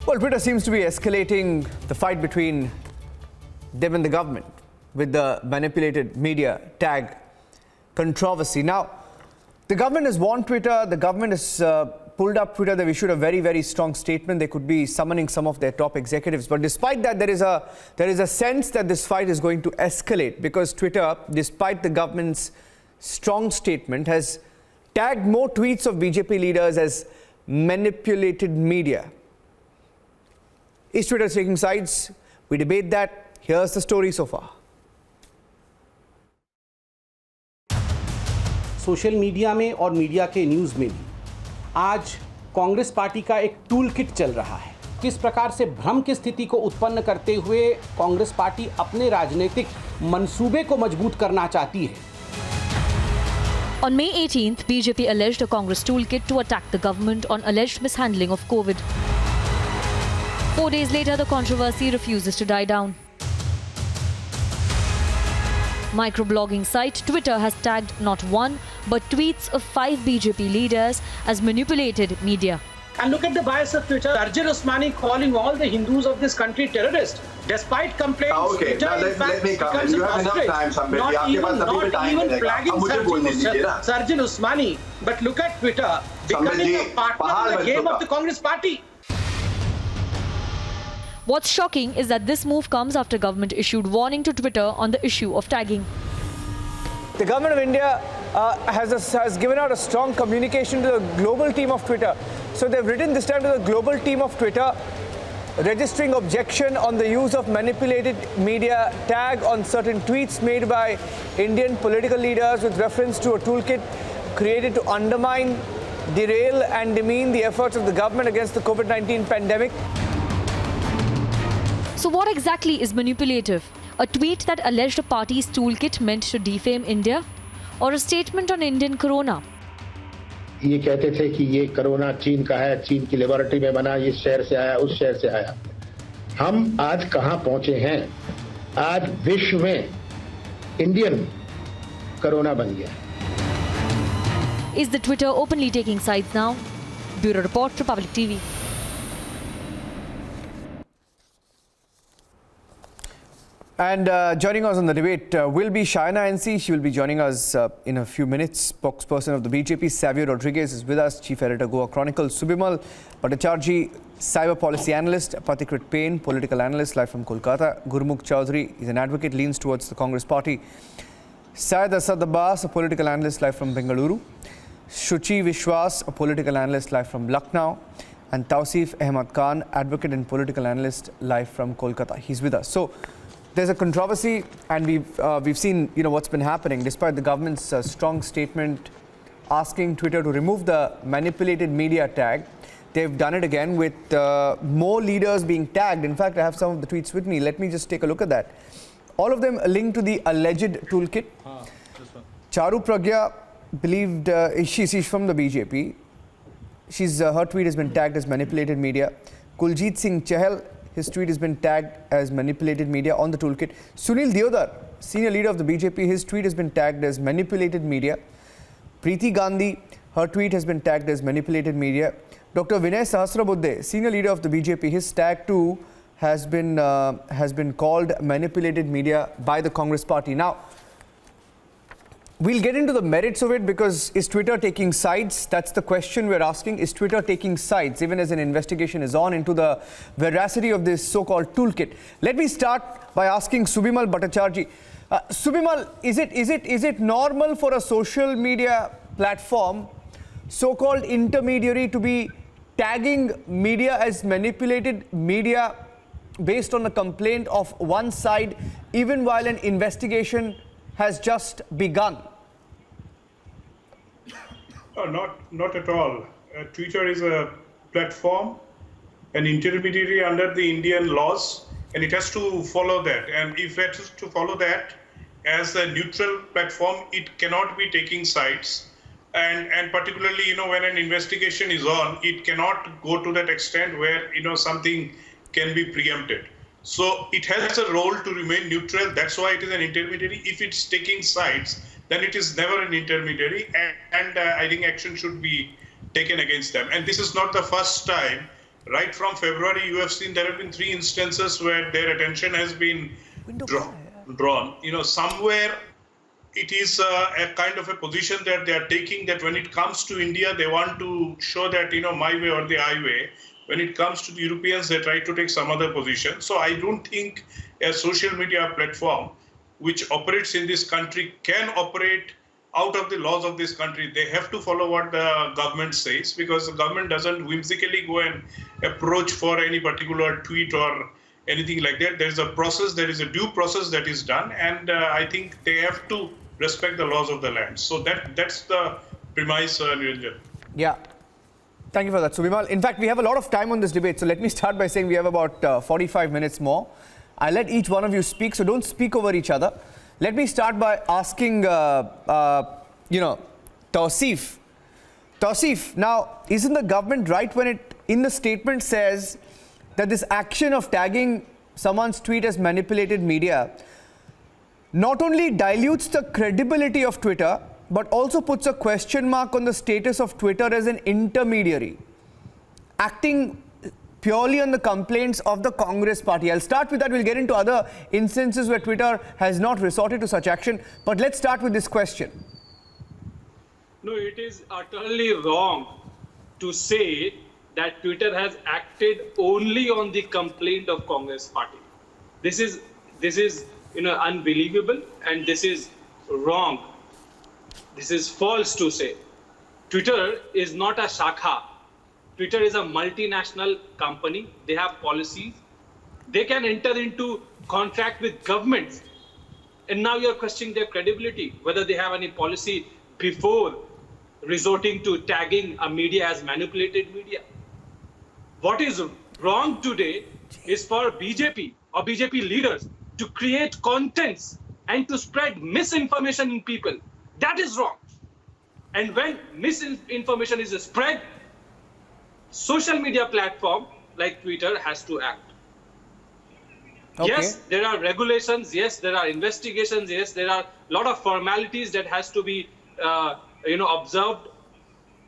Well, Twitter seems to be escalating the fight between them and the government with the manipulated media tag controversy. Now, the government has warned Twitter, the government has pulled up Twitter, they've issued a very, very strong statement. They could be summoning some of their top executives. But despite that, there is a sense that this fight is going to escalate because Twitter, despite the government's strong statement, has tagged more tweets of BJP leaders as manipulated media. Is Twitter taking sides? We debate that. Here's the story so far. Social media में और media के news में भी आज Congress party का एक tool kit चल रहा है। किस प्रकार से भ्रम की स्थिति को उत्पन्न करते हुए कांग्रेस पार्टी अपने राजनीतिक मंसूबे को मजबूत करना चाहती है। On May 18th, BJP alleged a Congress toolkit to attack the government on alleged mishandling of COVID. 4 days later, the controversy refuses to die down. Microblogging site Twitter has tagged not one, but tweets of 5 BJP leaders as manipulated media. And look at the bias of Twitter. Arjun Osmani calling all the Hindus of this country terrorists. Despite complaints, okay, Twitter now in fact let me come. becomes You a have enough ostrich. time, somebody. Not even flagging Sarjan Osmani. But look at Twitter becoming a partner in the game of the Congress party. What's shocking is that this move comes after government issued warning to Twitter on the issue of tagging. The government of India has given out a strong communication to the global team of Twitter. So they've written this time to the global team of Twitter, registering objection on the use of manipulated media tag on certain tweets made by Indian political leaders with reference to a toolkit created to undermine, derail and demean the efforts of the government against the COVID-19 pandemic. So what exactly is manipulative? A tweet that alleged a party's toolkit meant to defame India? Or a statement on Indian corona? ये कहते थे कि ये corona चीन का है, चीन की लेबोरेटरी में बना, इस शहर से आया, उस शहर से आया। हम आज कहां पहुंचे हैं? आज विश्व में इंडियन कोरोना बन गया। Is the Twitter openly taking sides now? Bureau Report, Republic TV. And joining us on the debate will be Shaina NC. She will be joining us in a few minutes. Spokesperson of the BJP, Xavier Rodriguez, is with us. Chief Editor, Goa Chronicle. Subimal Bhattacharjee, Cyber Policy Analyst. Pathikrit Payne, Political Analyst, live from Kolkata. Gurmukh Chaudhary is an advocate, leans towards the Congress Party. Syed Asad Abbas, a Political Analyst, live from Bengaluru. Shuchi Vishwas, a Political Analyst, live from Lucknow. And Tausif Ahmad Khan, Advocate and Political Analyst, live from Kolkata. He's with us. So there's a controversy, and we've seen what's been happening. Despite the government's strong statement asking Twitter to remove the manipulated media tag, they've done it again with more leaders being tagged. In fact, I have some of the tweets with me. Let me just take a look at that. All of them linked to the alleged toolkit. Charu Pragya believed she's from the BJP. Her tweet has been tagged as manipulated media. Kuljit Singh Chahal, his tweet has been tagged as manipulated media on the toolkit. Sunil Deodar, senior leader of the BJP, his tweet has been tagged as manipulated media. Preeti Gandhi, her tweet has been tagged as manipulated media. Dr. Vinay Sahasrabudhe, senior leader of the BJP, his tag too has been called manipulated media by the Congress Party. Now, we'll get into the merits of it, because is Twitter taking sides? That's the question we're asking. Is Twitter taking sides, even as an investigation is on into the veracity of this so-called toolkit? Let me start by asking Subimal Bhattacharjee. Subimal, is it normal for a social media platform, so-called intermediary, to be tagging media as manipulated media based on a complaint of one side, even while an investigation has just begun? Not at all. Twitter is a platform, an intermediary under the Indian laws, and it has to follow that. And if it has to follow that as a neutral platform, it cannot be taking sides. And particularly, when an investigation is on, it cannot go to that extent where, something can be preempted. So it has a role to remain neutral. That's why it is an intermediary. If it's taking sides, then it is never an intermediary, and I think action should be taken against them. And this is not the first time right from February, you have seen there have been 3 instances where their attention has been drawn. Somewhere it is a kind of a position that they are taking, that when it comes to India, they want to show that, my way or the highway. When it comes to the Europeans, they try to take some other position. So I don't think a social media platform which operates in this country can operate out of the laws of this country. They have to follow what the government says, because the government doesn't whimsically go and approach for any particular tweet or anything like that. There is a process, there is a due process that is done, and I think they have to respect the laws of the land. So that's the premise, Niranjan. Yeah. Thank you for that, Subimal. In fact, we have a lot of time on this debate, so let me start by saying we have about 45 minutes more. I'll let each one of you speak, so don't speak over each other. Let me start by asking, Tawseef. Tawseef, now, isn't the government right when it, in the statement, says that this action of tagging someone's tweet as manipulated media not only dilutes the credibility of Twitter, but also puts a question mark on the status of Twitter as an intermediary, acting purely on the complaints of the Congress party? I'll start with that. We'll get into other instances where Twitter has not resorted to such action. But let's start with this question. No, it is utterly wrong to say that Twitter has acted only on the complaint of Congress party. This is unbelievable, and this is wrong. This is false to say. Twitter is not a shakha. Twitter is a multinational company. They have policies. They can enter into contract with governments. And now you're questioning their credibility, whether they have any policy before resorting to tagging a media as manipulated media. What is wrong today is for BJP or BJP leaders to create contents and to spread misinformation in people. That is wrong. And when misinformation is spread, social media platform like Twitter has to act. Okay. Yes, there are regulations. Yes, there are investigations. Yes, there are a lot of formalities that has to be, observed.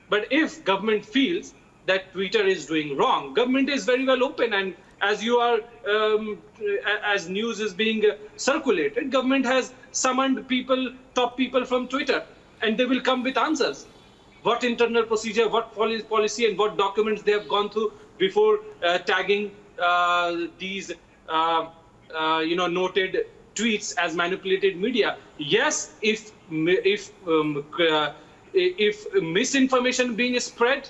But if government feels that Twitter is doing wrong, government is very well open. And as you are, as news is being circulated, government has summoned top people from Twitter, and they will come with answers. What internal procedure, what policy, and what documents they have gone through before tagging these, noted tweets as manipulated media. Yes, if misinformation being spread,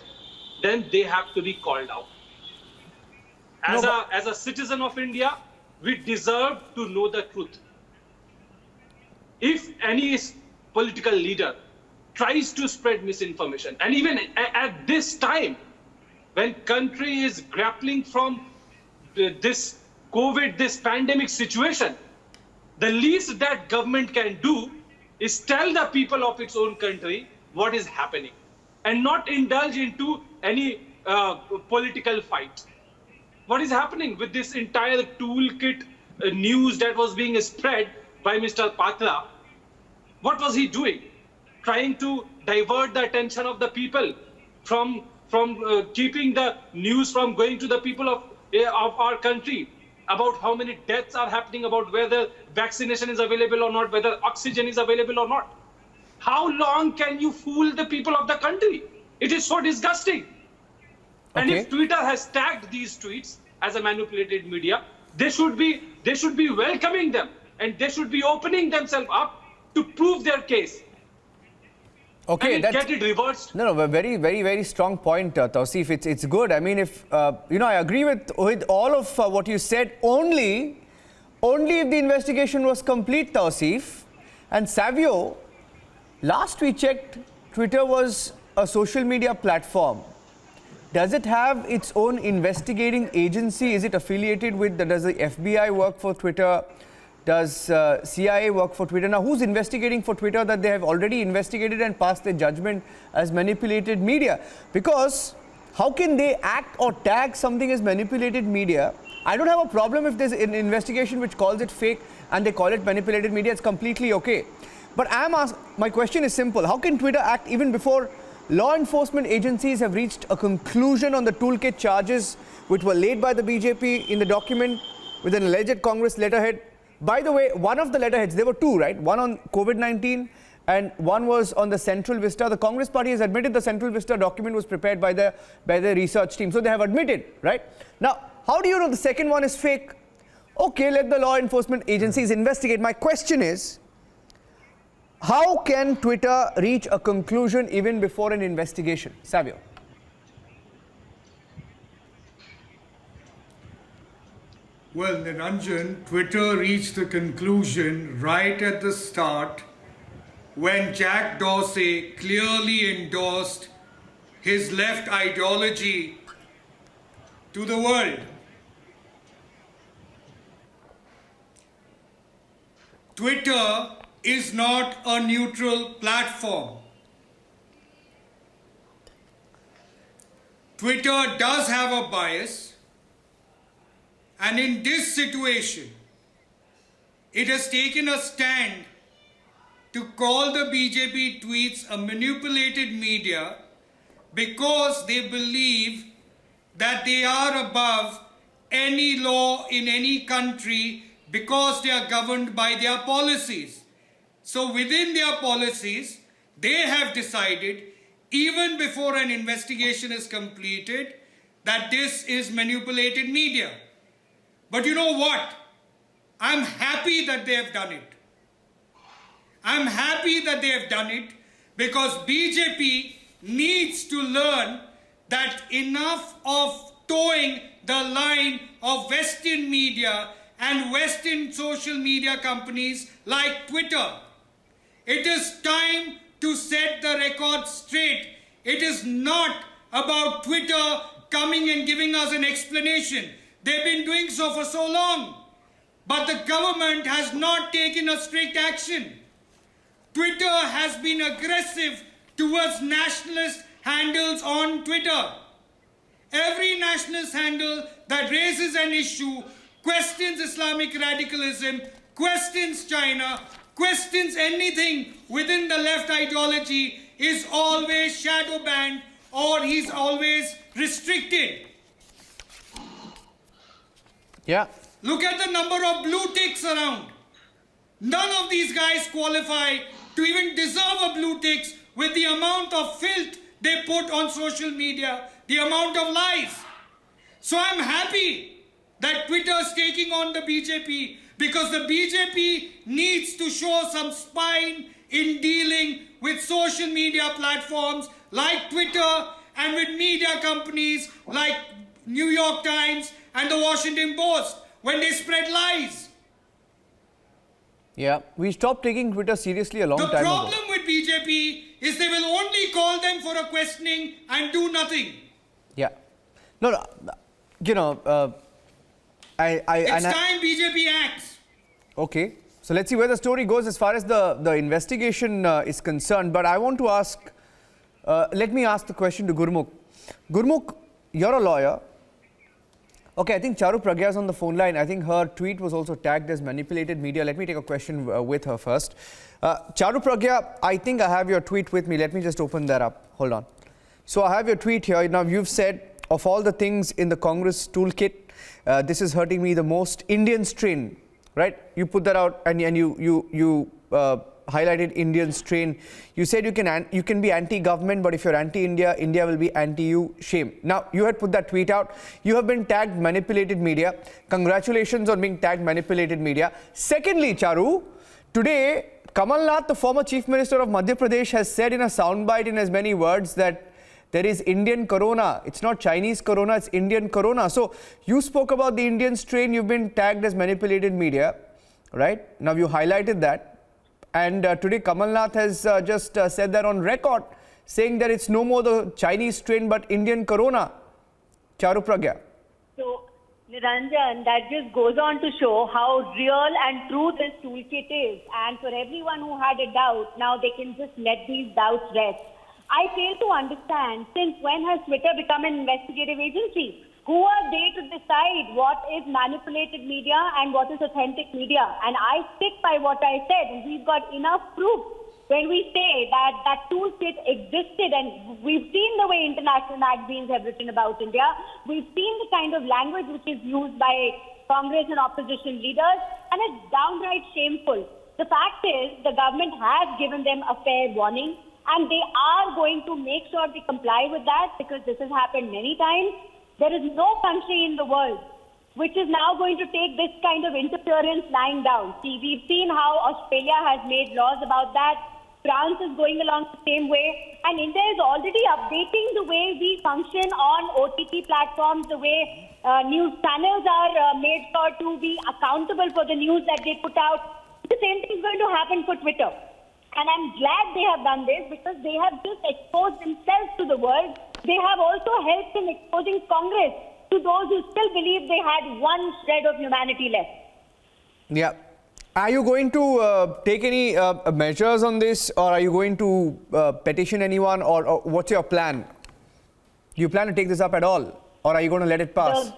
then they have to be called out. As a citizen of India, we deserve to know the truth. If any political leader tries to spread misinformation, and even at this time, when country is grappling from this COVID, this pandemic situation, the least that government can do is tell the people of its own country what is happening, and not indulge into any political fight. What is happening with this entire toolkit news that was being spread by Mr. Patra? What was he doing? Trying to divert the attention of the people from keeping the news from going to the people of our country about how many deaths are happening, about whether vaccination is available or not, whether oxygen is available or not. How long can you fool the people of the country? It is so disgusting. Okay. And if Twitter has tagged these tweets as a manipulated media, they should be welcoming them, and they should be opening themselves up to prove their case. Okay, and get it reversed. No, a very, very, very strong point, Tawseef. It's good. I mean, if I agree with all of what you said. Only if the investigation was complete, Tawseef. And Savio, last we checked, Twitter was a social media platform. Does it have its own investigating agency? Is it affiliated with? Does the FBI work for Twitter? Does CIA work for Twitter? Now, who's investigating for Twitter that they have already investigated and passed their judgment as manipulated media? Because how can they act or tag something as manipulated media? I don't have a problem if there's an investigation which calls it fake and they call it manipulated media. It's completely okay. But my question is simple. How can Twitter act even before law enforcement agencies have reached a conclusion on the toolkit charges which were laid by the BJP in the document with an alleged Congress letterhead. By the way, one of the letterheads, there were two, right? One on COVID-19 and one was on the Central Vista. The Congress party has admitted the Central Vista document was prepared by the research team. So they have admitted, right? Now, how do you know the second one is fake? Okay, let the law enforcement agencies investigate. My question is, how can Twitter reach a conclusion even before an investigation? Savio. Well, Niranjan, Twitter reached the conclusion right at the start when Jack Dorsey clearly endorsed his left ideology to the world. Twitter is not a neutral platform. Twitter does have a bias, and in this situation, it has taken a stand to call the BJP tweets a manipulated media because they believe that they are above any law in any country because they are governed by their policies. So within their policies, they have decided, even before an investigation is completed, that this is manipulated media. But you know what? I'm happy that they have done it. I'm happy that they have done it because BJP needs to learn that enough of towing the line of Western media and Western social media companies like Twitter. It is time to set the record straight. It is not about Twitter coming and giving us an explanation. They've been doing so for so long. But the government has not taken a strict action. Twitter has been aggressive towards nationalist handles on Twitter. Every nationalist handle that raises an issue, questions Islamic radicalism, questions China, questions anything within the left ideology is always shadow banned or he's always restricted. Yeah. Look at the number of blue ticks around. None of these guys qualify to even deserve a blue ticks with the amount of filth they put on social media, the amount of lies. So I'm happy that Twitter is taking on the BJP because the BJP needs to show some spine in dealing with social media platforms like Twitter and with media companies like New York Times and the Washington Post when they spread lies. Yeah, we stopped taking Twitter seriously a long time ago. The problem with BJP is they will only call them for a questioning and do nothing. Yeah. No, you know, It's time BJP acts. Okay. So let's see where the story goes as far as the investigation is concerned. But I want to ask, let me ask the question to Gurmukh. Gurmukh, you're a lawyer. Okay, I think Charu Pragya is on the phone line. I think her tweet was also tagged as manipulated media. Let me take a question with her first. Charu Pragya, I think I have your tweet with me. Let me just open that up. Hold on. So I have your tweet here. Now you've said, of all the things in the Congress toolkit, this is hurting me the most. Indian strain, right? You put that out and you highlighted Indian strain. You said you can be anti-government, but if you're anti-India, India will be anti-you. Shame. Now, you had put that tweet out. You have been tagged manipulated media. Congratulations on being tagged manipulated media. Secondly, Charu, today, Kamal Nath, the former Chief Minister of Madhya Pradesh, has said in a soundbite in as many words that there is Indian corona. It's not Chinese corona, it's Indian corona. So, you spoke about the Indian strain. You've been tagged as manipulated media, right? Now, you highlighted that. And today Kamal Nath has just said that on record, saying that it's no more the Chinese strain but Indian corona. Charu Pragya. So, Niranjan, that just goes on to show how real and true this toolkit is. And for everyone who had a doubt, now they can just let these doubts rest. I fail to understand, since when has Twitter become an investigative agency? Who are they to decide what is manipulated media and what is authentic media? And I stick by what I said, and we've got enough proof when we say that that toolkit existed, and we've seen the way international magazines have written about India, we've seen the kind of language which is used by Congress and opposition leaders, and it's downright shameful. The fact is, the government has given them a fair warning, and they are going to make sure they comply with that, because this has happened many times. There is no country in the world which is now going to take this kind of interference lying down. See, we've seen how Australia has made laws about that. France is going along the same way. And India is already updating the way we function on OTT platforms, the way news channels are made sure to be accountable for the news that they put out. The same thing is going to happen for Twitter. And I'm glad they have done this, because they have just exposed themselves to the world. They have also helped in exposing Congress to those who still believe they had one shred of humanity left. Yeah. Are you going to take any measures on this, or are you going to petition anyone, or what's your plan? Do you plan to take this up at all, or are you going to let it pass?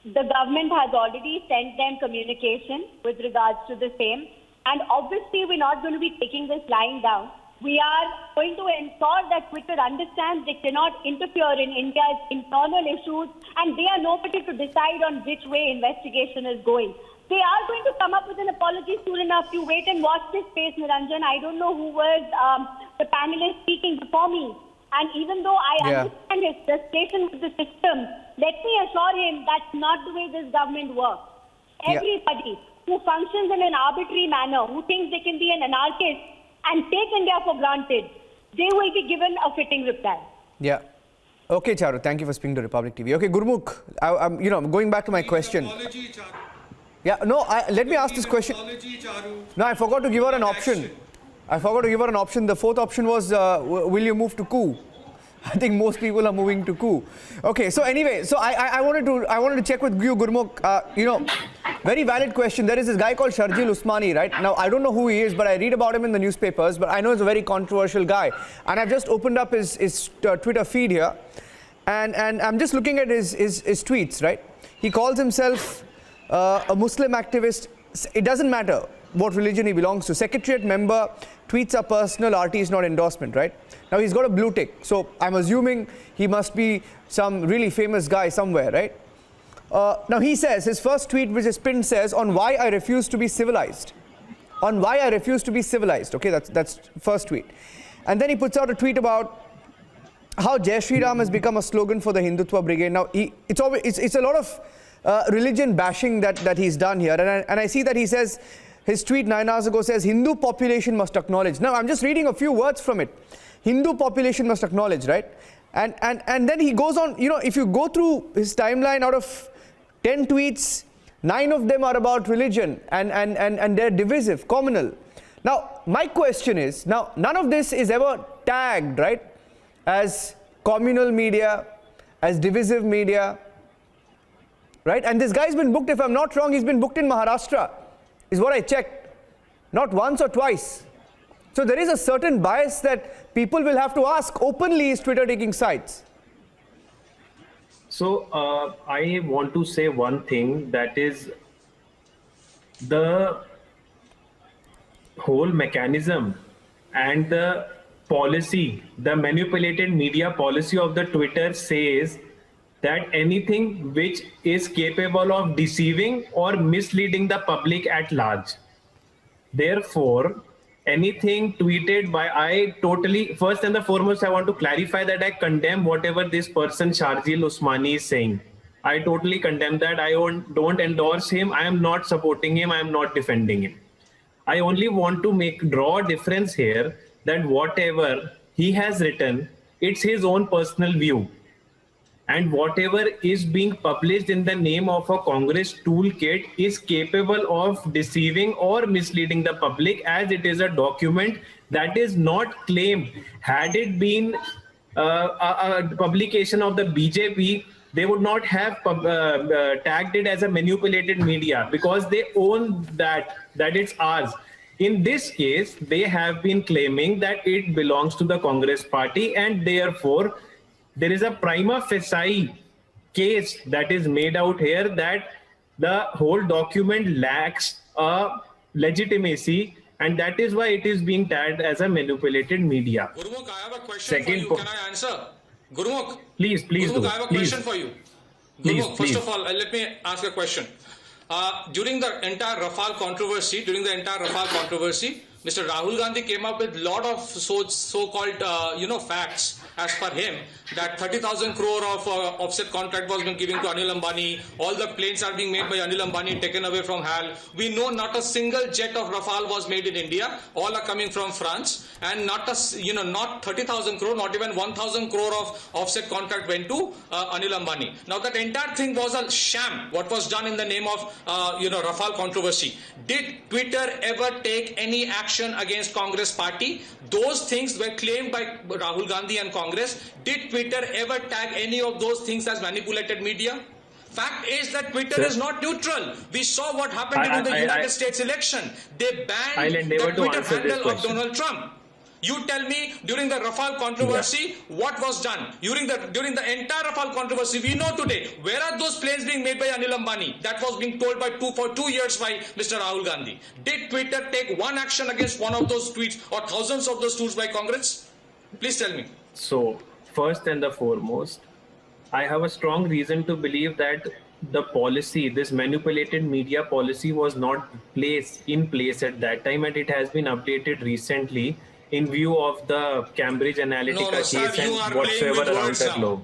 The government has already sent them communication with regards to the same. And obviously, we're not going to be taking this lying down. We are going to ensure that Twitter understands they cannot interfere in India's internal issues, and they are nobody to decide on which way investigation is going. They are going to come up with an apology soon enough. You wait and watch this space, Niranjan. I don't know who was the panelist speaking before me. And even though I understand his frustration with the system, let me assure him that's not the way this government works. Everybody who functions in an arbitrary manner, who thinks they can be an anarchist and take India for granted, they will be given a fitting reply. Yeah. Okay, Charu, thank you for speaking to Republic TV. Okay, Gurmukh, I'm going back to my question. Apology, Charu. Yeah, no, let me ask this question. Apology, Charu. No, I forgot to give her an option. The fourth option was, will you move to coup? I think most people are moving to coup. Okay, so anyway, so I wanted to check with you, Gurmukh. Very valid question. There is this guy called Sharjeel Usmani, right? Now, I don't know who he is, but I read about him in the newspapers, but I know he's a very controversial guy. And I've just opened up his Twitter feed here, and I'm just looking at his tweets, right? He calls himself a Muslim activist. It doesn't matter what religion he belongs to. Secretariat member, tweets are personal, RT is not endorsement, right? Now, he's got a blue tick, so I'm assuming he must be some really famous guy somewhere, right? Now, he says, his first tweet, which is pinned, says, on why I refuse to be civilized. On why I refuse to be civilized. Okay, that's first tweet. And then he puts out a tweet about how Jai Shri Ram has become a slogan for the Hindutva brigade. Now, it's a lot of religion bashing that he's done here. And I see that he says, his tweet 9 hours ago says, Hindu population must acknowledge. Now, I'm just reading a few words from it. Hindu population must acknowledge, right? And then he goes on, if you go through his timeline, out of 10 tweets, 9 of them are about religion, and they're divisive, communal. Now, my question is, now, none of this is ever tagged, right, as communal media, as divisive media, right? And this guy's been booked, if I'm not wrong, he's been booked in Maharashtra, is what I checked, not once or twice. So there is a certain bias that people will have to ask openly, is Twitter taking sides? So I want to say one thing, that is the whole mechanism and the policy, the manipulated media policy of the Twitter says that anything which is capable of deceiving or misleading the public at large. Therefore, anything tweeted by, first and the foremost, I want to clarify that I condemn whatever this person Sharjeel Usmani is saying. I totally condemn that. I don't endorse him. I am not supporting him. I am not defending him. I only want to draw a difference here, that whatever he has written, it's his own personal view. And whatever is being published in the name of a Congress toolkit is capable of deceiving or misleading the public, as it is a document that is not claimed. Had it been a publication of the BJP, they would not have tagged it as a manipulated media, because they own that it's ours. In this case, they have been claiming that it belongs to the Congress party, and therefore there is a prima facie case that is made out here that the whole document lacks a legitimacy and that is why it is being tagged as a manipulated media. Gurmukh, I have a question Second for you. Can I answer? Gurmukh, please Gurmukh, do. I have a Please. question for you. Please, Gurmukh, please. first of all, let me ask a question. During the entire Rafale controversy, Mr. Rahul Gandhi came up with a lot of so-called, facts as per him, that 30,000 crore of offset contract was being given to Anil Ambani. All the planes are being made by Anil Ambani, taken away from HAL. We know not a single jet of Rafale was made in India. All are coming from France, and not 30,000 crore, not even 1,000 crore of offset contract went to Anil Ambani. Now that entire thing was a sham. What was done in the name of Rafale controversy? Did Twitter ever take any action against Congress party? Those things were claimed by Rahul Gandhi and Congress. Did Twitter ever tag any of those things as manipulated media? Fact is that Twitter is not neutral. We saw what happened during the United States election. They banned the Twitter handle of Donald Trump. You tell me, during the Rafale controversy, what was done? During the entire Rafale controversy, we know today, where are those planes being made by Anil Ambani? That was being told for 2 years by Mr. Rahul Gandhi. Did Twitter take one action against one of those tweets or thousands of those tweets by Congress? Please tell me. So, first and the foremost, I have a strong reason to believe that the policy, this manipulated media policy, was not in place at that time, and it has been updated recently in view of the Cambridge Analytica case and whatsoever around the globe.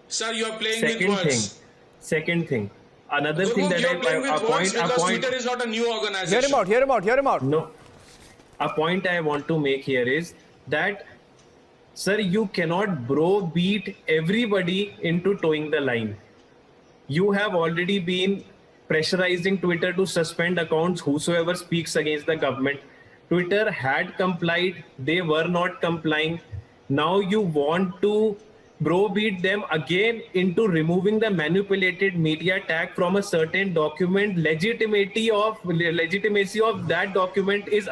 Sir, you are playing with words. Second thing. Another Gurmukh, thing that Twitter is not a new organization. Hear him out. No. A point I want to make here is that, sir, you cannot browbeat everybody into towing the line. You have already been pressurizing Twitter to suspend accounts whosoever speaks against the government. Twitter had complied, they were not complying. Now you want to browbeat them again into removing the manipulated media tag from a certain document. Legitimacy of that document is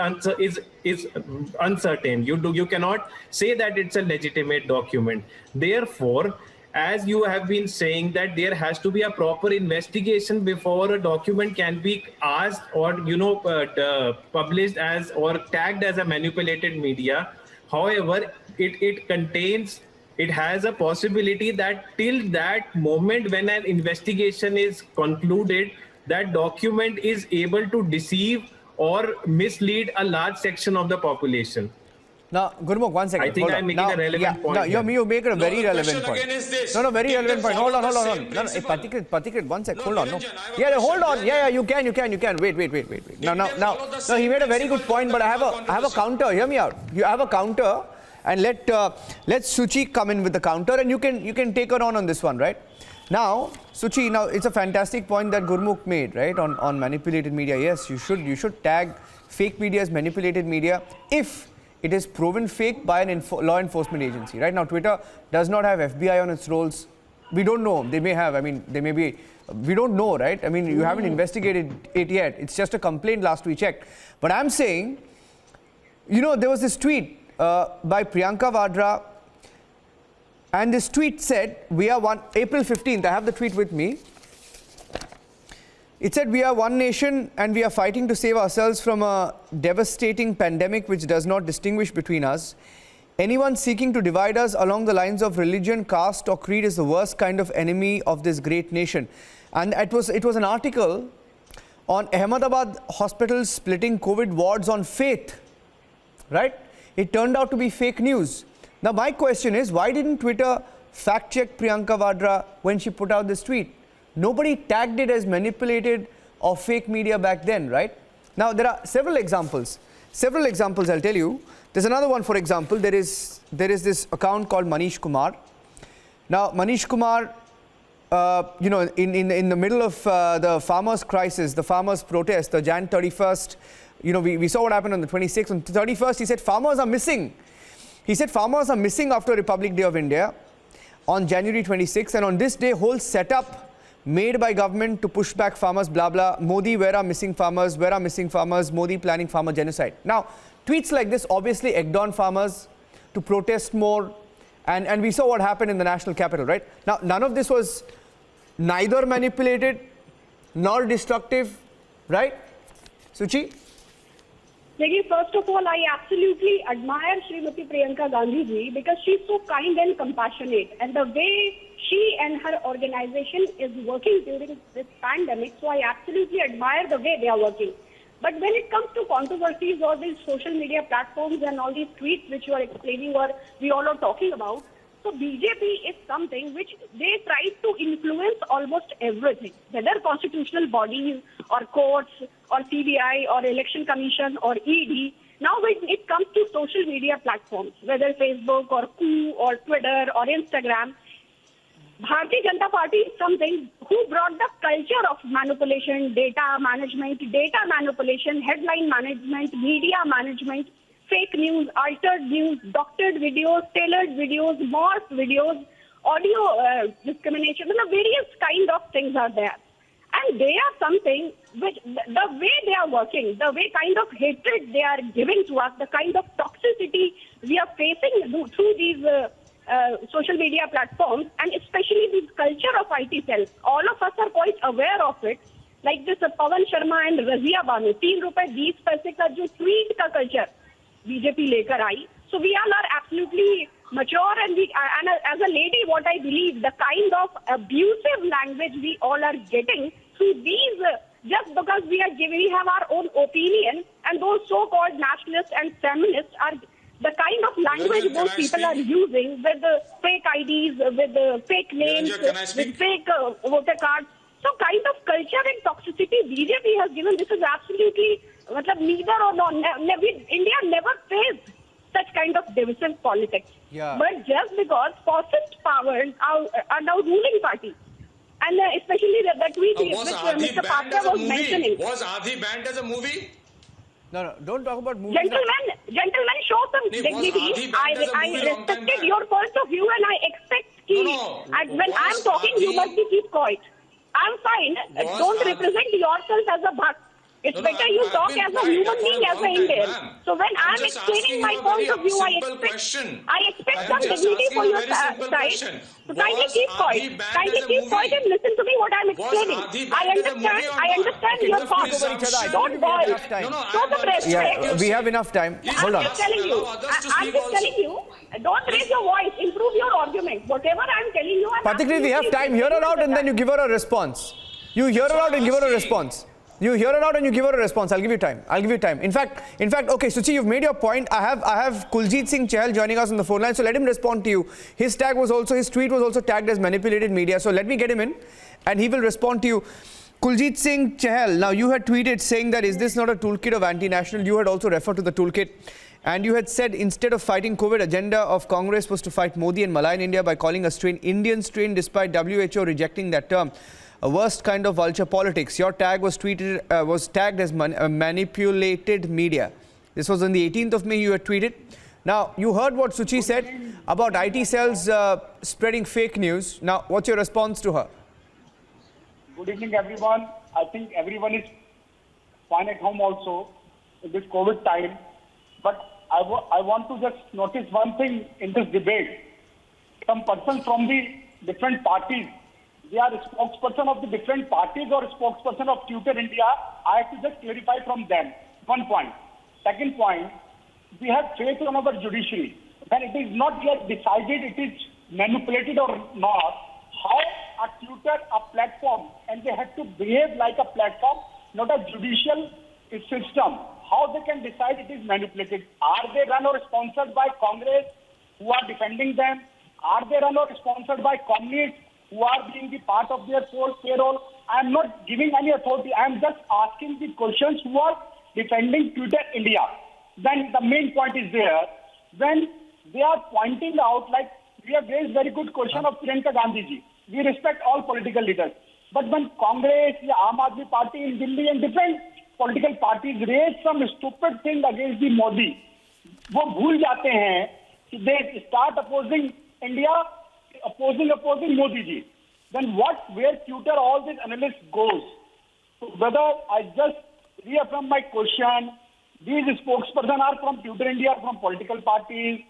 uncertain. You cannot say that it's a legitimate document. Therefore, as you have been saying, that there has to be a proper investigation before a document can be asked or published as or tagged as a manipulated media. However, it has a possibility that till that moment when an investigation is concluded, that document is able to deceive or mislead a large section of the population. Now, Gurmukh, 1 second. I think I'm making a relevant point. You make a very relevant point. Very relevant point. Hold on. No, Pathikrit, 1 second. Hold on. No. Yeah, hold on. Yeah, you can. Wait. Now, he made a very good point, but I have a counter. Hear me out. You have a counter, and let Suchi come in with the counter, and you can take her on this one, right? Now, Suchi, it's a fantastic point that Gurmukh made, right, on manipulated media. Yes, you should tag fake media as manipulated media if it is proven fake by an law enforcement agency. Right now, Twitter does not have FBI on its rolls. We don't know. They may have. I mean, they may be. We don't know, right? I mean, you haven't investigated it yet. It's just a complaint last we checked. But I'm saying, there was this tweet by Priyanka Vadra, and this tweet said, April 15th, I have the tweet with me. It said, we are one nation and we are fighting to save ourselves from a devastating pandemic which does not distinguish between us. Anyone seeking to divide us along the lines of religion, caste or creed is the worst kind of enemy of this great nation. And it was an article on Ahmedabad hospitals splitting COVID wards on faith, right? It turned out to be fake news. Now my question is, why didn't Twitter fact check Priyanka Vadra when she put out this tweet? Nobody tagged it as manipulated or fake media back then, right? Now, there are several examples. I'll tell you. There's another one, for example. There is this account called Manish Kumar. Now, Manish Kumar, in the middle of the farmers' crisis, the farmers' protest, the Jan 31st, we saw what happened on the 26th. On the 31st, he said farmers are missing. He said farmers are missing after Republic Day of India on January 26th. And on this day, whole setup made by government to push back farmers, blah, blah. Modi, where are missing farmers? Where are missing farmers? Modi planning farmer genocide. Now, tweets like this obviously egged on farmers to protest more. And we saw what happened in the national capital, right? Now, none of this was neither manipulated nor destructive, right? Suchi? Ladies, first of all, I absolutely admire Srimati Priyanka Gandhi ji because she's so kind and compassionate, and the way she and her organization is working during this pandemic, so I absolutely admire the way they are working. But when it comes to controversies or these social media platforms and all these tweets which you are explaining or we all are talking about, so BJP is something which they try to influence almost everything, whether constitutional bodies or courts or CBI or Election Commission or ED. Now when it comes to social media platforms, whether Facebook or Coup or Twitter or Instagram, Bharatiya Janata Party is something who brought the culture of manipulation, data manipulation, headline management, media management, fake news, altered news, doctored videos, tailored videos, morph videos, audio discrimination, various kind of things are there. And they are something which, the way they are working, the way kind of hatred they are giving to us, the kind of toxicity we are facing through these social media platforms, and especially this culture of IT cells. All of us are quite aware of it. Like this Pawan Sharma and Razia Banu, ₹3.20 का जो tweet का culture BJP लेकर आई. So we all are absolutely mature, and as a lady, what I believe, the kind of abusive language we all are getting through these, just because we have our own opinion, and those so-called nationalists and feminists are the kind of language those people are using with the fake IDs, with the fake names, with fake voter cards. So kind of culture and toxicity BJP has given, this is absolutely neither or not. India never faced such kind of divisive politics. Yeah. But just because fascist powers are now ruling party, and especially the tweet which Mr. Pathya was mentioning. Was Aadhi banned as a movie? No, don't talk about movies. Gentlemen, show some dignity. I respected your point of view, and I expect when I'm talking, you must keep quiet. I'm fine. Don't represent yourself as a bhakt. It's better you talk as a human being, as an Indian. So when I'm explaining my point of view, I expect some dignity for your side. So kindly keep quiet. Kindly keep quiet and listen to me what I'm explaining. I understand your thoughts. Don't boil. Show some respect. Yeah, we have enough time. Hold on. I'm just telling you, don't raise your voice. Improve your argument. Whatever I'm telling you, Patikri, we have time. Hear her out and then you give her a response. You hear her out and give her a response. You hear it out and you give her a response. I'll give you time. In fact, okay, Suchi, you've made your point. I have Kuljit Singh Chahal joining us on the phone line, so let him respond to you. His tweet was also tagged as manipulated media. So let me get him in, and he will respond to you. Kuljit Singh Chahal, now you had tweeted saying that is this not a toolkit of anti-national? You had also referred to the toolkit, and you had said instead of fighting COVID, agenda of Congress was to fight Modi and Malayan India by calling a strain Indian strain, despite WHO rejecting that term. A worst kind of vulture politics. Your tag was tagged as manipulated media. This was on the 18th of May you had tweeted. Now, you heard what Suchi said about IT cells spreading fake news. Now, what's your response to her? Good evening, everyone. I think everyone is fine at home also in this COVID time. But I want to just notice one thing in this debate. Some persons from the different parties, they are spokesperson of the different parties or spokesperson of Twitter India. I have to just clarify from them. One point. Second point, we have faith on our judiciary. When it is not yet decided it is manipulated or not, how a Twitter, a platform, and they have to behave like a platform, not a judicial system. How they can decide it is manipulated? Are they run or sponsored by Congress who are defending them? Are they run or sponsored by communists who are being the part of their payroll? I am not giving any authority. I am just asking the questions who are defending Twitter India. Then the main point is there. When they are pointing out, like we have raised very good question of Priyanka Gandhi ji. We respect all political leaders. But when Congress, the Aam Aadmi Party in Delhi and different political parties raise some stupid thing against the Modi, वो भूल जाते हैं कि they start opposing India, opposing Modi ji. Then where Twitter all these analysts goes? So whether I just reaffirm my question, these spokespersons are from Twitter India, from political parties.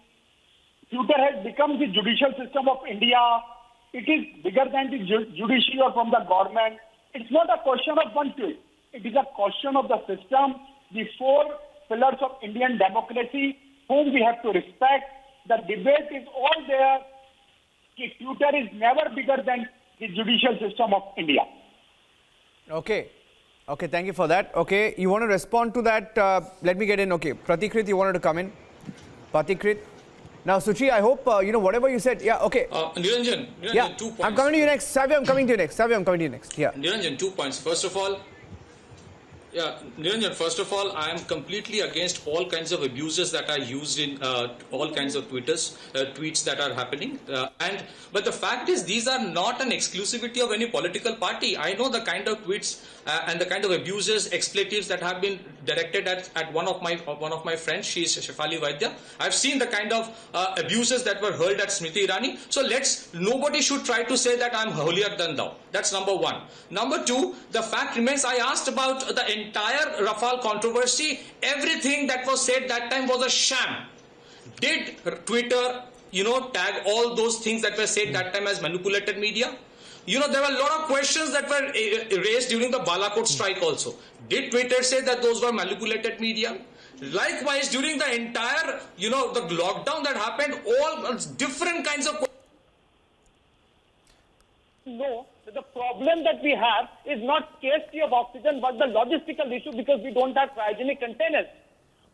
Twitter has become the judicial system of India. It is bigger than the judiciary or from the government. It's not a question of one tweet. It is a question of the system. The four pillars of Indian democracy, whom we have to respect. The debate is all there. Twitter is never bigger than the judicial system of India. Okay. Okay, thank you for that. Okay, you want to respond to that? Let me get in. Okay, Pratikrit, you wanted to come in? Pratikrit. Now, Suchi, I hope, whatever you said. Yeah, okay. Niranjan, yeah, 2 points. I'm coming to you next. Savya, I'm coming to you next. Savya, I'm coming to you next. Yeah. Niranjan, 2 points. First of all, Niranjan, I am completely against all kinds of abuses that are used in all kinds of tweets that are happening. But the fact is, these are not an exclusivity of any political party. I know the kind of tweets and the kind of abuses, expletives that have been directed at one of my friends. She is Shefali Vaidya. I've seen the kind of abuses that were hurled at Smriti Irani. So nobody should try to say that I'm holier than thou. That's number one. Number two, the fact remains, I asked about the entire Rafale controversy. Everything that was said that time was a sham. Did Twitter, tag all those things that were said that time as manipulated media? There were a lot of questions that were raised during the Balakot strike also. Did Twitter say that those were manipulated media? Likewise, during the entire, the lockdown that happened, all different kinds of... No, the problem that we have is not scarcity of oxygen, but the logistical issue, because we don't have cryogenic containers.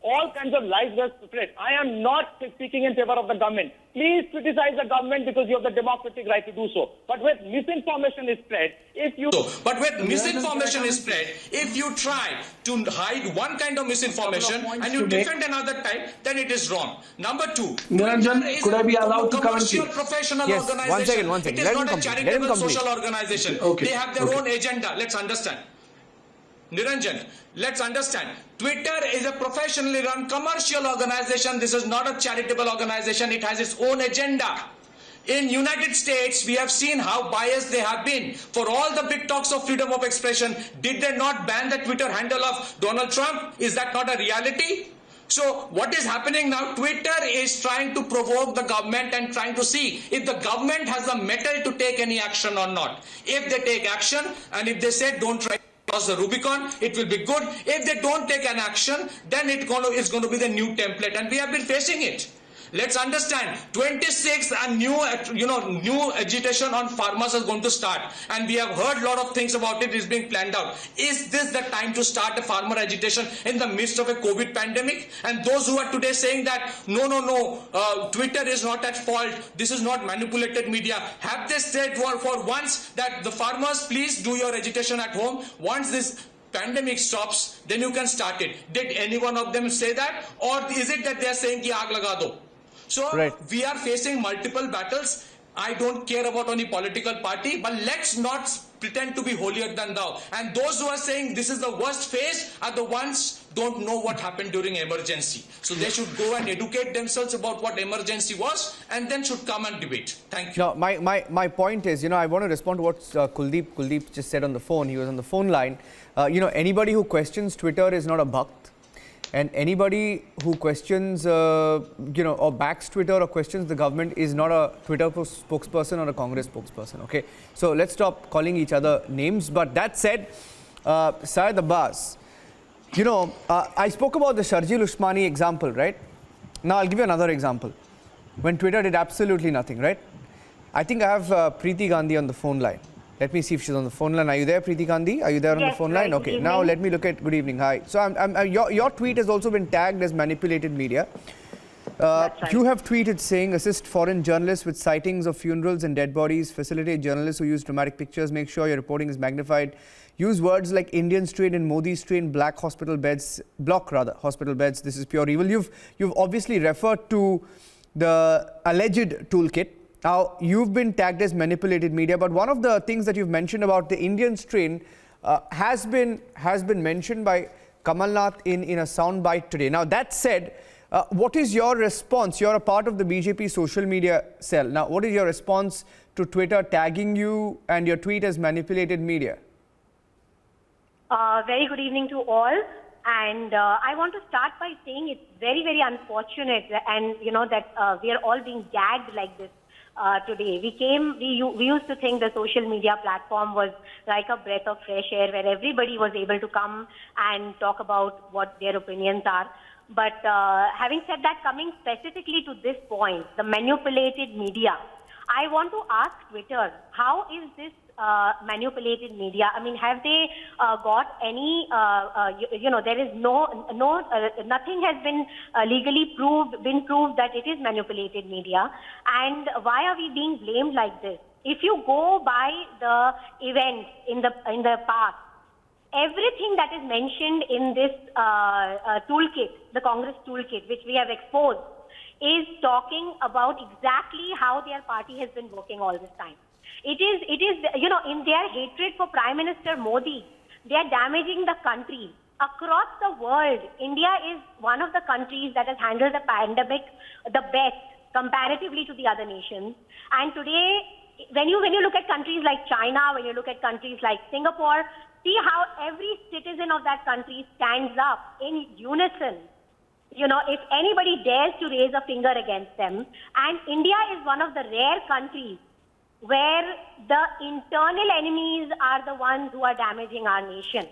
All kinds of lies were spread. I am not speaking in favor of the government. Please criticize the government because you have the democratic right to do so. But when misinformation is spread, if you try to hide one kind of misinformation and you defend another type, then it is wrong. Number two, Niranjan, could I be allowed to comment? Commercial professional yes, organization. One second. It is not a charitable social organization. Okay. They have their own agenda. Let's understand. Niranjan, let's understand. Twitter is a professionally run commercial organization. This is not a charitable organization. It has its own agenda. In United States, we have seen how biased they have been. For all the big talks of freedom of expression, did they not ban the Twitter handle of Donald Trump? Is that not a reality? So what is happening now? Twitter is trying to provoke the government and trying to see if the government has the mettle to take any action or not. If they take action and if they say don't try cross the Rubicon, it will be good. If they don't take an action, then it's going to be the new template, and we have been facing it. Let's understand, 26th and new agitation on farmers is going to start, and we have heard a lot of things about it is being planned out. Is this the time to start a farmer agitation in the midst of a COVID pandemic? And those who are today saying that no, Twitter is not at fault, this is not manipulated media, have they said for once that the farmers, please do your agitation at home? Once this pandemic stops, then you can start it. Did any one of them say that? Or is it that they are saying ki aag laga do? So we are facing multiple battles. I don't care about any political party, but let's not pretend to be holier than thou. And those who are saying this is the worst phase are the ones don't know what happened during emergency. So they should go and educate themselves about what emergency was and then should come and debate. Thank you. No, my point is, I want to respond to what Kuldeep just said on the phone. He was on the phone line. Anybody who questions Twitter is not a bhakt. And anybody who questions, or backs Twitter or questions the government is not a Twitter spokesperson or a Congress spokesperson, okay? So let's stop calling each other names. But that said, Syed Abbas, I spoke about the Sharjeel Usmani example, right? Now I'll give you another example. When Twitter did absolutely nothing, right? I think I have Preeti Gandhi on the phone line. Let me see if she's on the phone line. Are you there, Preeti Gandhi? Are you there on the phone line? Okay, now let me look at... Good evening, hi. So your tweet has also been tagged as manipulated media. Right. You have tweeted saying, assist foreign journalists with sightings of funerals and dead bodies, facilitate journalists who use dramatic pictures, make sure your reporting is magnified, use words like Indian strain and Modi strain, block hospital beds. This is pure evil. You've obviously referred to the alleged toolkit. Now, you've been tagged as manipulated media, but one of the things that you've mentioned about the Indian strain has been mentioned by Kamal Nath in a soundbite today. Now, that said, what is your response? You're a part of the BJP social media cell. Now, what is your response to Twitter tagging you and your tweet as manipulated media? Very good evening to all. And I want to start by saying it's very, very unfortunate and, that we are all being gagged like this. today. We used to think the social media platform was like a breath of fresh air where everybody was able to come and talk about what their opinions are. But having said that, coming specifically to this point, the manipulated media, I want to ask Twitter, how is this manipulated media? I mean, have they got any, there is nothing has been legally been proved that it is manipulated media. And why are we being blamed like this? If you go by the events in the past, everything that is mentioned in this toolkit, the Congress toolkit, which we have exposed, is talking about exactly how their party has been working all this time. It is, in their hatred for Prime Minister Modi, they are damaging the country. Across the world, India is one of the countries that has handled the pandemic the best comparatively to the other nations. And today, when you look at countries like China, when you look at countries like Singapore, see how every citizen of that country stands up in unison. If anybody dares to raise a finger against them. And India is one of the rare countries where the internal enemies are the ones who are damaging our nation.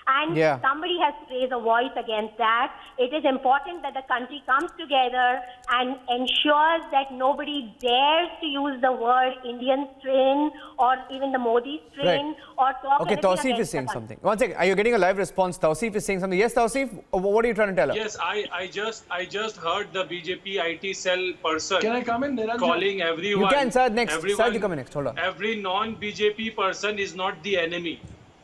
And somebody has to raise a voice against that. It is important that the country comes together and ensures that nobody dares to use the word Indian strain or even the Modi strain or talk Okay, Tausif is saying something. One second, are you getting a live response? Tausif is saying something. Yes, Tausif, what are you trying to tell us? Yes, I just heard the BJP IT cell person. Can I come in, Niranjan? Calling everyone. You can, sir. Next. Sir, you come in next. Hold on. Every non-BJP person is not the enemy.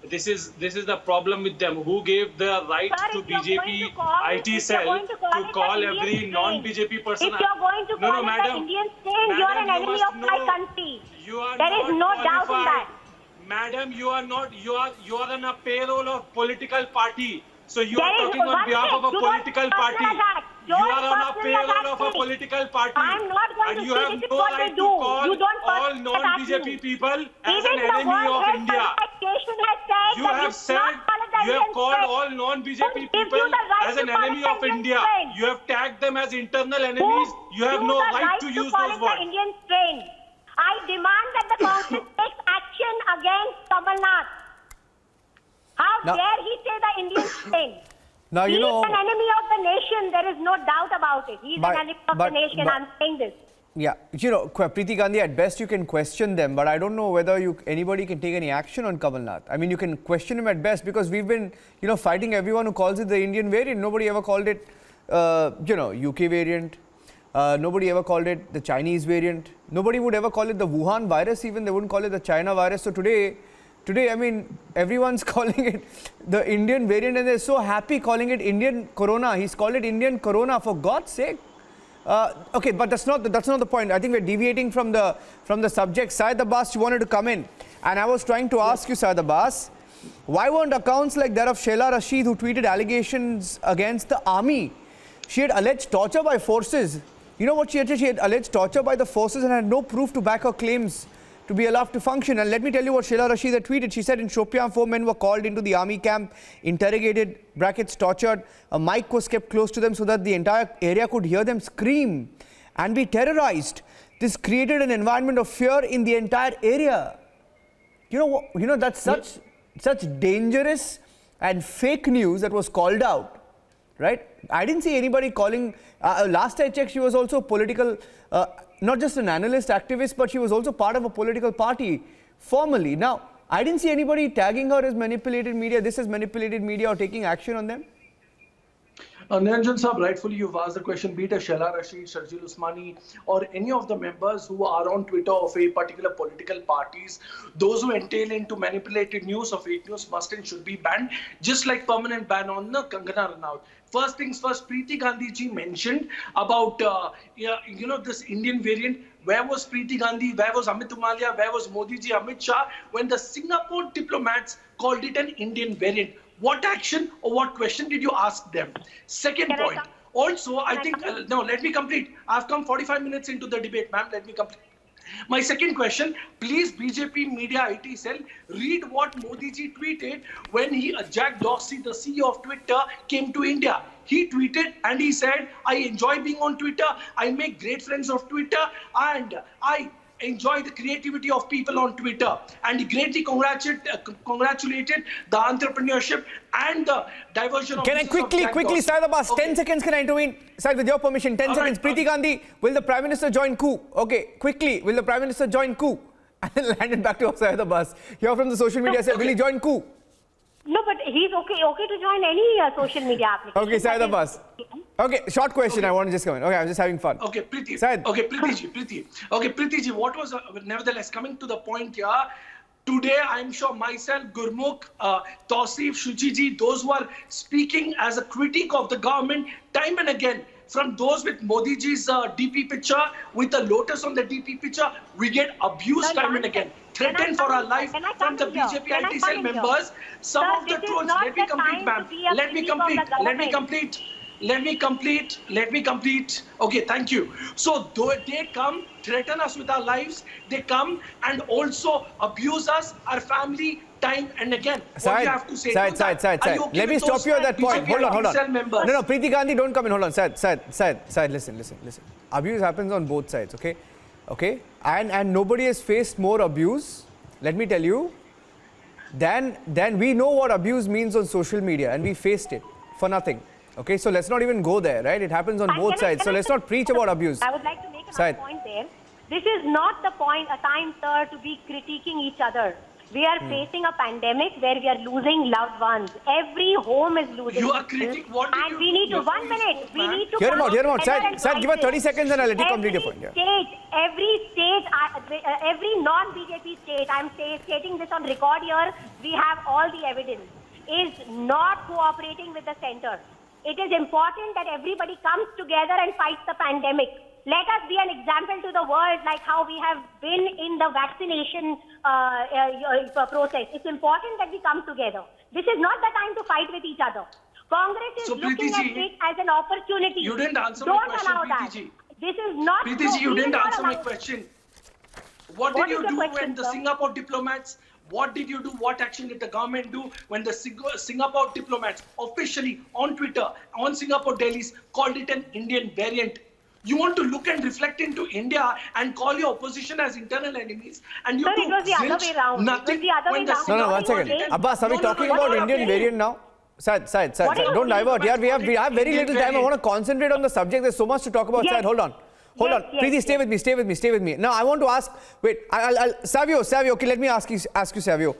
This is the problem with them. Who gave the right to BJP IT cell to call every non-BJP person? If you're going to call it the Indian strain, you're an enemy of my country. There is no doubt in that. Madam, you are not. You are on a payroll of political party. So you are talking on behalf of a political party. You are on a payroll of a political party. I'm not going and to you have say this no is what right they to do. call You don't all non-BJP people as an enemy of India. You have said you have called all non-BJP people as an enemy of India. You have tagged them as internal enemies. You have no right to use those words. Indian strain. I demand that the Congress takes action against Kamal Nath. How dare he say the Indian strain? Now, He is an enemy of the nation. There is no doubt about it. He is an enemy of the nation. I'm saying this. Yeah, Preeti Gandhi, at best you can question them, but I don't know whether anybody can take any action on Kamal Nath. I mean, you can question him at best because we've been, fighting everyone who calls it the Indian variant. Nobody ever called it, UK variant. Nobody ever called it the Chinese variant. Nobody would ever call it the Wuhan virus even. They wouldn't call it the China virus. So today, I mean, everyone's calling it the Indian variant and they're so happy calling it Indian Corona. He's called it Indian Corona, for God's sake. Okay, but that's not the point. I think we're deviating from the subject. Syed Abbas, you wanted to come in. And I was trying to ask you, Syed Abbas, why weren't accounts like that of Sheila Rashid, who tweeted allegations against the army? She had alleged torture by forces. You know what she had? She had alleged torture by the forces and had no proof to back her claims to be allowed to function. And let me tell you what Sheila Rashid had tweeted. She said in Shopian, 4 men were called into the army camp, interrogated, tortured. A mic was kept close to them so that the entire area could hear them scream and be terrorized. This created an environment of fear in the entire area. That's such dangerous and fake news that was called out, right? I didn't see anybody calling. Last I checked, she was also political. Not just an analyst, activist, but she was also part of a political party formally. Now, I didn't see anybody tagging her as manipulated media, this is manipulated media, or taking action on them. Niranjan Saab, rightfully you've asked the question, be it a Sheila Rashid, Sharjeel Usmani, or any of the members who are on Twitter of a particular political parties, those who entail into manipulated news or fake news must and should be banned, just like permanent ban on the Kangana Ranaut. First things first, Preeti Gandhi ji mentioned about, this Indian variant. Where was Preeti Gandhi? Where was Amit Umalia? Where was Modi ji, Amit Shah? When the Singapore diplomats called it an Indian variant. What action or what question did you ask them? Second point. Also, I think, no, let me complete. I've come 45 minutes into the debate, ma'am. Let me complete. My second question, please, BJP Media IT Cell, read what Modi ji tweeted when Jack Dorsey, the CEO of Twitter, came to India. He tweeted and he said, I enjoy being on Twitter. I make great friends of Twitter and I enjoy the creativity of people on Twitter, and he greatly congratulated the entrepreneurship and the diversion of. Can I quickly start the bus? 10 seconds, can I intervene? Sir, with your permission, 10 seconds. Preeti Gandhi, will the Prime Minister join coup? Okay, quickly, will the Prime Minister join coup? And then land it back to Sai the bus. Here from the social media said, will he join coup? No, but he's okay to join any social media application. Okay, Sai the bus. Okay, short question. I want to just come in. Okay, I'm just having fun. Okay, Preeti. Syed. Okay, Preeti. Okay, Preeti, what was, nevertheless, coming to the point here, today, I'm sure myself, Gurmukh, Tausif, Shuji, those who are speaking as a critique of the government time and again, from those with Modi ji's DP picture, with the lotus on the DP picture, we get abused time and again. Threatened for our life from the BJP IT cell members. Some of the trolls, let me complete, ma'am. Let me complete. Okay, thank you. So though they come, threaten us with our lives, they come and also abuse us, our family, time and again. What do you have to say? Syed. Let me stop you at that point. Hold on. No, Preeti Gandhi, don't come in. Hold on. Syed, listen. Abuse happens on both sides, okay? And nobody has faced more abuse, let me tell you, than we know what abuse means on social media, and we faced it for nothing. Okay, so let's not even go there, right? It happens on both sides. So let's not preach about abuse. I would like to make another point there. This is not the point, a time, sir, to be critiquing each other. We are facing a pandemic where we are losing loved ones. Every home is losing. You are critiquing what? And we need to, 1 minute, we need to... Hear him out. Syed, give us 30 seconds and I'll let you complete your point. Every state, every non-BJP state, I'm stating this on record here, we have all the evidence, is not cooperating with the center. It is important that everybody comes together and fights the pandemic. Let us be an example to the world, like how we have been in the vaccination process. It's important that we come together. This is not the time to fight with each other. Congress is looking at it as an opportunity. You didn't answer my question, Don't allow that. This is not... Preeti ji, you didn't answer my question. What did you do when the Singapore diplomats... What did you do? What action did the government do when the Singapore diplomats officially on Twitter, on Singapore dailies, called it an Indian variant? You want to look and reflect into India and call your opposition as internal enemies, and you Sir, it was the other way round. Nothing. No, 1 second. Abbas, are we talking about Indian variant now? Syed, don't divert. Yeah, we have very little time. I want to concentrate on the subject. There's so much to talk about. Syed, hold on. Preeti, stay with me. Now, I want to ask, Savio, okay, let me ask you, Savio.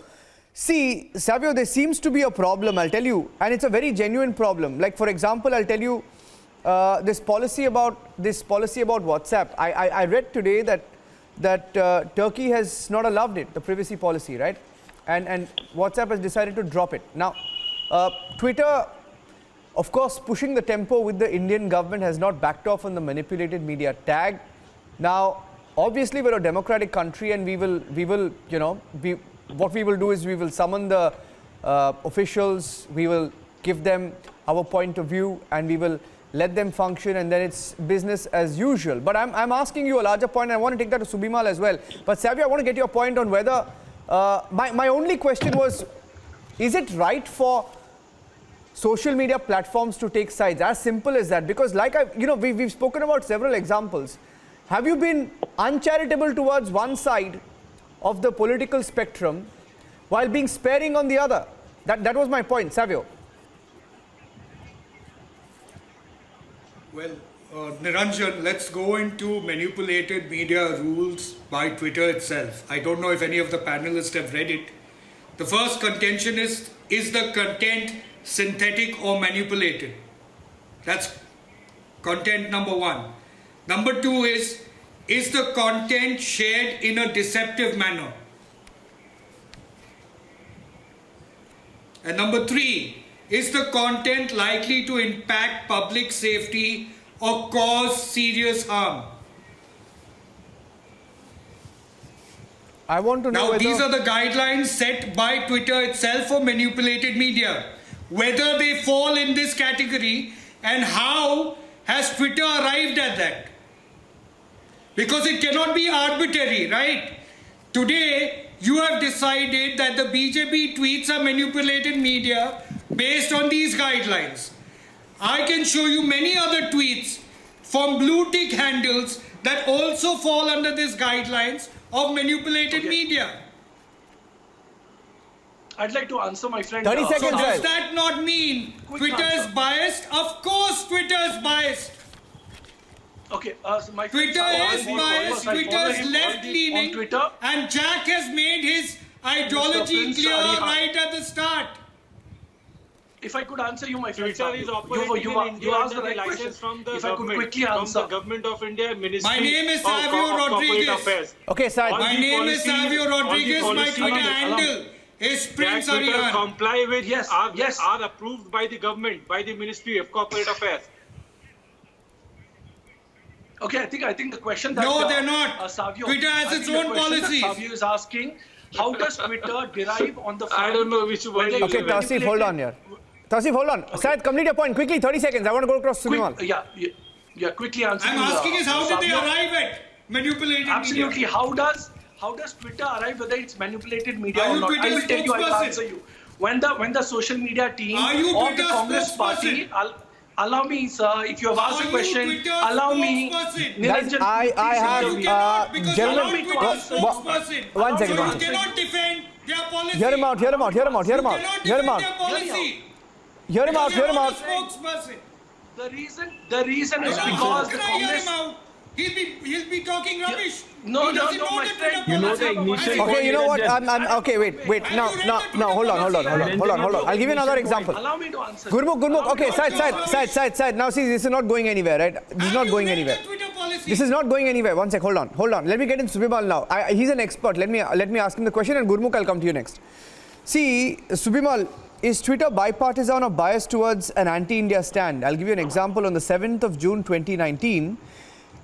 See, Savio, there seems to be a problem, I'll tell you, and it's a very genuine problem. Like, for example, I'll tell you, this policy about WhatsApp. I read today that Turkey has not allowed it, the privacy policy, right? And WhatsApp has decided to drop it. Now, Twitter, of course, pushing the tempo with the Indian government, has not backed off on the manipulated media tag. Now, obviously, we're a democratic country, and we will, what we will do is we will summon the officials, we will give them our point of view, and we will let them function, and then it's business as usual. But I'm asking you a larger point, and I want to take that to Subimal as well. But Savio, I want to get your point on whether, my only question was, is it right for social media platforms to take sides? As simple as that. Because we've spoken about several examples. Have you been uncharitable towards one side of the political spectrum while being sparing on the other? That was my point, Savio. Well, Niranjan, let's go into manipulated media rules by Twitter itself. I don't know if any of the panelists have read it. The first contention is the content synthetic or manipulated? That's content number one. Number two is the content shared in a deceptive manner? And number three, is the content likely to impact public safety or cause serious harm? I want to know now, these are the guidelines set by Twitter itself for manipulated media. Whether they fall in this category and how has Twitter arrived at that? Because it cannot be arbitrary, right? Today, you have decided that the BJP tweets are manipulated media based on these guidelines. I can show you many other tweets from blue tick handles that also fall under this guidelines of manipulated media. I'd like to answer my friend. 30 seconds, So sir. does that not mean Quick Twitter is answer. biased? Of course Twitter is biased. Okay, so my friend, Twitter is biased, Twitter is left-leaning, on Twitter. and Jack has made his ideology Prince clear Arihan. right at the start. If I could answer you, my friend, Twitter is operating in India you asked under the the right license question. from the If I could government, quickly from answer. the government of India, Ministry My name is of Savio Corporate Rodriguez. Affairs. Okay, Sahid. All My the name is policies- Savio all the Rodriguez. My policies Twitter Allow me. handle is that Prince Twitter Arihan. comply with Yes, yes. are approved by the government, by the Ministry of Corporate Affairs. Okay, I think the question that No, they're not. Savio, Twitter has I its think the own question that policies. Savio is asking, how does Twitter derive on the I don't know which one you Okay, live in. Tausif, hold on here. Tausif, hold on. Sahid, complete your point quickly. 30 seconds. I want to go across Subimal. Yeah, quickly answer. I'm asking is how did they arrive at manipulated Absolutely. media? How does Twitter arrive, whether it's manipulated media Are or you not? I Twitter's will tell you. I'll spokesperson? answer you. When the social media team Are you or the Twitter's Congress party, spokesperson? allow me, sir. If you have asked Are a you question, Twitter's allow me. spokesperson? Guys, Niranjan, I please have, intervene. You cannot, because gentlemen, you're not Twitter's spokesperson. one second, So one you second. cannot defend their policy. Hear him out, hear him out, hear him out, hear him You out, cannot hear him defend out. their policy. Hear him out, Because hear you're him not out. a spokesperson. The reason is So because how the can I hear Congress. him out? He'll be talking rubbish. No, He doesn't know my the friend. Twitter You know policy. the initial- Okay, you know what? I'm okay. Wait. Now, hold on. I'll give you another example. Allow me to answer. Gurmukh. Okay, side. Now, see, this is not going anywhere, right? This is not going anywhere. This is not going anywhere. One sec. Hold on. Let me get in Subimal now. He's an expert. Let me ask him the question, and Gurmukh, I'll come to you next. See, Subimal, is Twitter bipartisan or biased towards an anti-India stand? I'll give you an example. On the 7th of June 2019,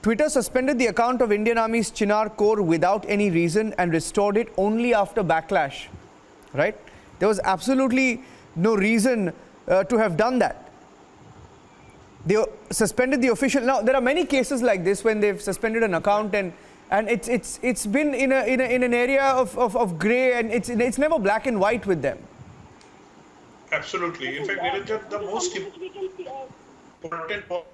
Twitter suspended the account of Indian Army's Chinar Corps without any reason and restored it only after backlash. Right? There was absolutely no reason to have done that. They suspended the official. Now there are many cases like this when they've suspended an account and it's been in an area of grey, and it's never black and white with them. Absolutely. In fact, Niranjan, the most important point.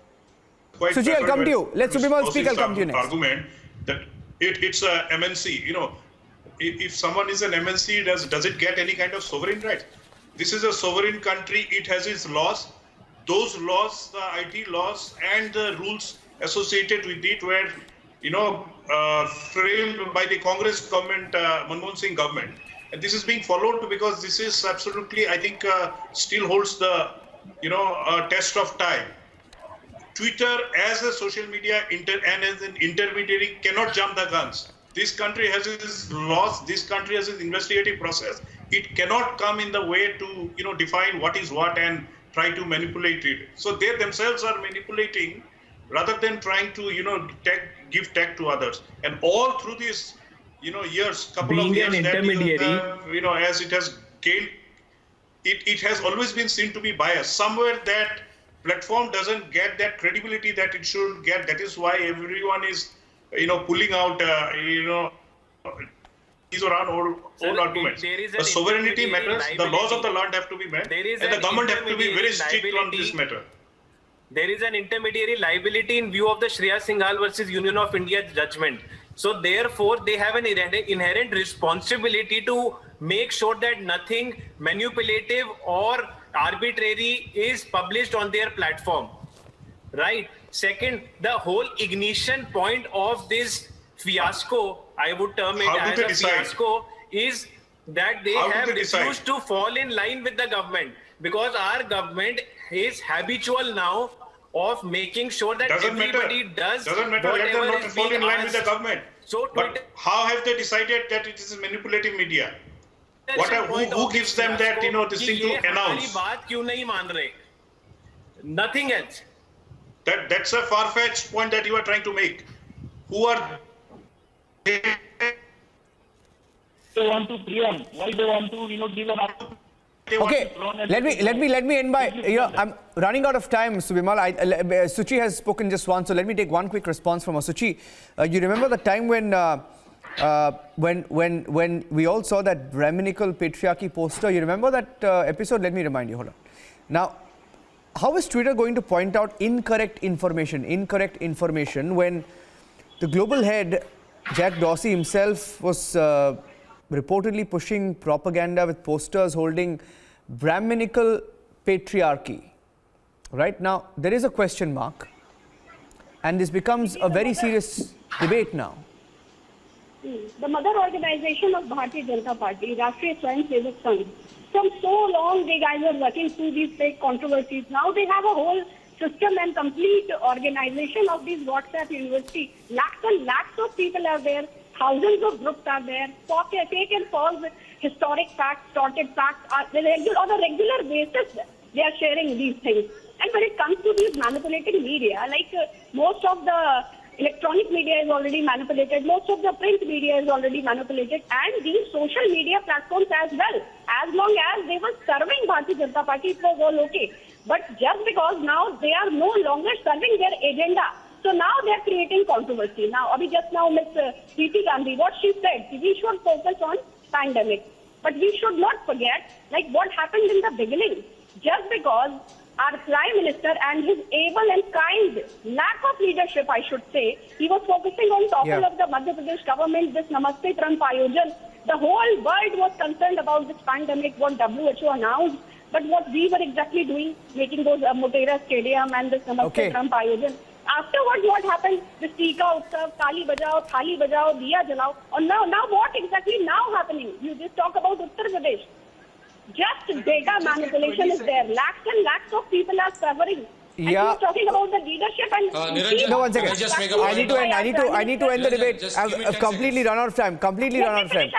Suji, I'll come to you. Let Subimal speak, I'll come to you next. Argument that it's a MNC. You know, if someone is an MNC, does it get any kind of sovereign right? This is a sovereign country. It has its laws. Those laws, the IT laws and the rules associated with it were, framed by the Congress government, Manmohan Singh government. And this is being followed because this is absolutely, I think, still holds the, test of time. Twitter as a social media and as an intermediary cannot jump the guns. This country has its laws. This country has its investigative process. It cannot come in the way to, define what is what and try to manipulate it. So they themselves are manipulating rather than trying to, give tech to others. And all through these, years, couple Being of years, an that, intermediary. as it has gained, it has always been seen to be biased. Somewhere that platform doesn't get that credibility that it should get. That is why everyone is, pulling out, these are old arguments. The sovereignty matters. The laws of the land have to be met, and the government have to be very strict on this matter. There is an intermediary liability in view of the Shreya Singhal versus Union of India judgment. So therefore, they have an inherent responsibility to make sure that nothing manipulative or arbitrary is published on their platform. Right? Second, the whole ignition point of this fiasco, I would term it as a fiasco, is that they have refused to fall in line with the government, because our government is habitual now of making sure that everybody does Doesn't matter. Let them not fall in line with the government. So but how have they decided that it is manipulative media? Who gives them that, this thing to announce? Nothing else. That's a far-fetched point that you are trying to make. Who are they want to preempt? Why they want to, give an up? Okay, let me end by, I'm running out of time, Subimal. Suchi has spoken just once, so let me take one quick response from Suchi. You remember the time when we all saw that Brahminical patriarchy poster? You remember that episode? Let me remind you. Hold on. Now, how is Twitter going to point out incorrect information when the global head, Jack Dorsey himself, was reportedly pushing propaganda with posters holding Brahminical patriarchy. Right now, there is a question mark, and this becomes a very serious debate now. The mother organization of Bharatiya Janata Party, Rashtriya Swayam Sevak Sangh, from so long they guys are working through these fake controversies. Now they have a whole system and complete organization of these WhatsApp university. Lakhs and lakhs of people are there. Thousands of groups are there. Fake and false historic facts, distorted facts on a regular basis. They are sharing these things. And when it comes to these manipulated media, like most of the electronic media is already manipulated, most of the print media is already manipulated, and these social media platforms as well. As long as they were serving Bharatiya Janata Party, it was all okay. But just because now they are no longer serving their agenda, so now they are creating controversy. Now, just now, Ms. Preeti Gandhi, what she said, we should focus on pandemic. But we should not forget, like what happened in the beginning. Just because our Prime Minister and his able and kind lack of leadership, I should say, he was focusing on topple of the Madhya Pradesh government, this Namaste Trump Ayojan. The whole world was concerned about this pandemic, what WHO announced. But what we were exactly doing, making those Motera Stadium and this Namaste Trump Ayojan. Afterwards, what happened? This Tika Utsav, Kali Bajao, Thali Bajao, Diya Jalao. And now what exactly now happening? You just talk about Uttar Pradesh. Just data manipulation is there. Lakhs and lakhs of people are suffering. And he's talking about the leadership and... Niranjan, no, 1 second. just make a I need to end the debate. I've completely run out of time. Okay.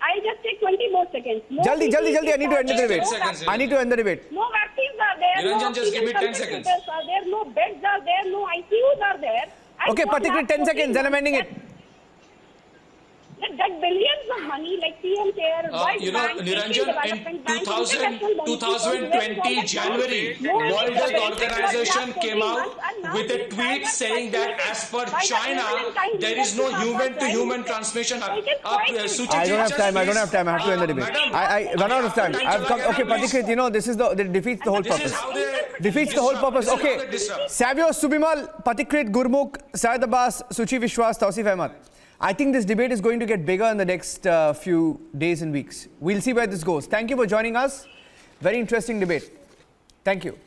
I'll just take 20 more seconds. Jaldi, I need to end the debate. I need to end the debate. No vaccines are there. Niranjan, no just give me 10 seconds. Are there, no beds are there, no ICUs are there. Okay, Patikrit, 10 seconds, then I'm ending it. That billions of money, like PM Care, Niranjan, in 2020 January, World Health Organization came out with a tweet saying that as per China, there is no human-to-human transmission. I don't have time. I have to end the debate. I run out of time. Okay, Patikrit, this is it defeats the whole purpose. Defeats the whole purpose. Okay, Savio Subimal, Patikrit, Gurmukh, Syed Abbas, Suchi Vishwas, Tausif Ahmad. I think this debate is going to get bigger in the next few days and weeks. We'll see where this goes. Thank you for joining us. Very interesting debate. Thank you.